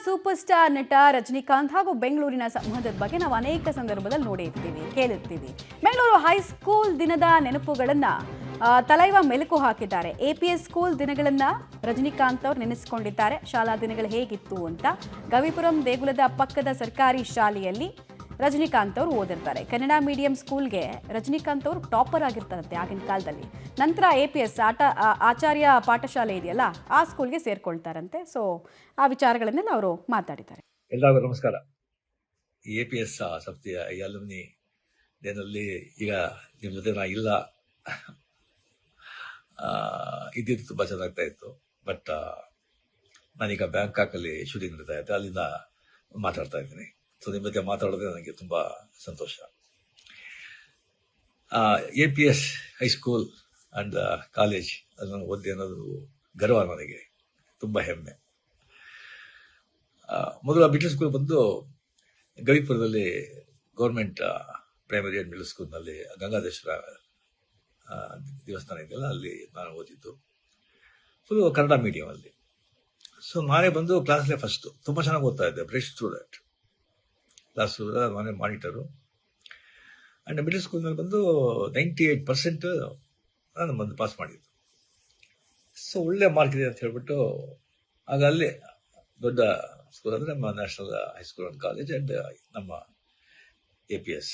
Super star ನಟ ರಜನಿಕಾಂತ್ ಹಾಗೂ ಬೆಂಗಳೂರಿನ ಸಂಬಂಧದ ಬಗ್ಗೆ ನಾವು ಅನೇಕ ಸಂದರ್ಭದಲ್ಲಿ ನೋಡಿರ್ತೀವಿ, ಕೇಳಿರ್ತೀವಿ. ಬೆಂಗಳೂರು ಹೈಸ್ಕೂಲ್ ದಿನದ ನೆನಪುಗಳನ್ನ ತಲೈವ ಮೆಲುಕು ಹಾಕಿದ್ದಾರೆ. ಎಪಿಎಸ್ ಸ್ಕೂಲ್ ದಿನಗಳನ್ನ ರಜನಿಕಾಂತ್ ಅವರು ನೆನೆಸಿಕೊಂಡಿದ್ದಾರೆ. ಶಾಲಾ ದಿನಗಳು ಹೇಗಿತ್ತು ಅಂತ. ಗವಿಪುರಂ ದೇಗುಲದ ಪಕ್ಕದ ಸರ್ಕಾರಿ ಶಾಲೆಯಲ್ಲಿ ರಜನಿಕಾಂತ್ ಅವರು ಓದಿರ್ತಾರೆ. ಕನ್ನಡ ಮೀಡಿಯಂ ಸ್ಕೂಲ್ಗೆ ರಜನಿಕಾಂತ್ ಅವರು ಟಾಪರ್ ಆಗಿರ್ತಾರಂತೆ ಆಗಿನ ಕಾಲದಲ್ಲಿ. ನಂತರ ಎಪಿಎಸ್ ಆಚಾರ್ಯ ಪಾಠಶಾಲೆ ಇದೆಯಲ್ಲ, ಆ ಸ್ಕೂಲ್ಗೆ ಸೇರ್ಕೊಳ್ತಾರಂತೆ. ಸೊ ಆ ವಿಚಾರಗಳನ್ನೆಲ್ಲ ಅವರು ಮಾತಾಡಿದ್ದಾರೆ. ಎಲ್ಲರಿಗೂ ನಮಸ್ಕಾರ. ಎಪಿಎಸ್ ಸಪ್ತಿಯ ಈ ಅಲುಮ್ನಿ ಡೇನಲ್ಲಿ ಈಗ ನಿಮ್ಮ ಜೊತೆ ನಾ ಇಲ್ಲ ಇದ್ದಿದ್ದು ತುಂಬ ಚೆನ್ನಾಗ್ತಾ ಇತ್ತು. ಬಟ್ ನಾನೀಗ ಬ್ಯಾಂಕಾಕಲ್ಲಿ ಶೂಟಿಂಗ್ ನಡೀತಾ ಇದ್ದೆ, ಅಲ್ಲಿಂದ ಮಾತಾಡ್ತಾ ಇದ್ದೀನಿ. ಸೊ ನಿಮ್ಮ ಜೊತೆ ಮಾತಾಡೋದೇ ನನಗೆ ತುಂಬ ಸಂತೋಷ. ಎಪಿಎಸ್ ಹೈಸ್ಕೂಲ್ ಆ್ಯಂಡ್ ಕಾಲೇಜ್ ಅದನ್ನು ಓದಿ ಅನ್ನೋದು ಗರ್ವ, ನನಗೆ ತುಂಬ ಹೆಮ್ಮೆ. ಮೊದಲು ಮಿಡ್ಲ್ ಸ್ಕೂಲ್ ಬಂದು ಗವಿಪುರದಲ್ಲಿ ಗೌರ್ಮೆಂಟ್ ಪ್ರೈಮರಿ ಆ್ಯಂಡ್ ಮಿಡ್ಲ್ ಸ್ಕೂಲ್ನಲ್ಲಿ ಗಂಗಾಧೇಶ್ವರ ದೇವಸ್ಥಾನ ಇದೆಯಲ್ಲ, ಅಲ್ಲಿ ನಾನು ಓದಿದ್ದು. ಫುಲ್ಲು ಕನ್ನಡ ಮೀಡಿಯಮಲ್ಲಿ. ಸೊ ನಾನೇ ಬಂದು ಕ್ಲಾಸ್ಲೇ ಫಸ್ಟು, ತುಂಬ ಚೆನ್ನಾಗಿ ಓದ್ತಾ ಇದ್ದೆ, ಬ್ರೈಟ್ ಸ್ಟೂಡೆಂಟ್. ಕ್ಲಾಸ್ ನಾನೇ ಮಾನಿಟರು. ಆ್ಯಂಡ್ ಮಿಡ್ಲ್ ಸ್ಕೂಲ್ನಲ್ಲಿ ಬಂದು 98% ನಾನು ಬಂದು ಪಾಸ್ ಮಾಡಿದ್ದು. ಸೊ ಒಳ್ಳೆ ಮಾರ್ಕ್ ಇದೆ ಅಂತ ಹೇಳ್ಬಿಟ್ಟು ಆಗ ಅಲ್ಲೇ ದೊಡ್ಡ ಸ್ಕೂಲ್ ಅಂದರೆ ನಮ್ಮ national high school and college and ನಮ್ಮ ಎಪಿಎಸ್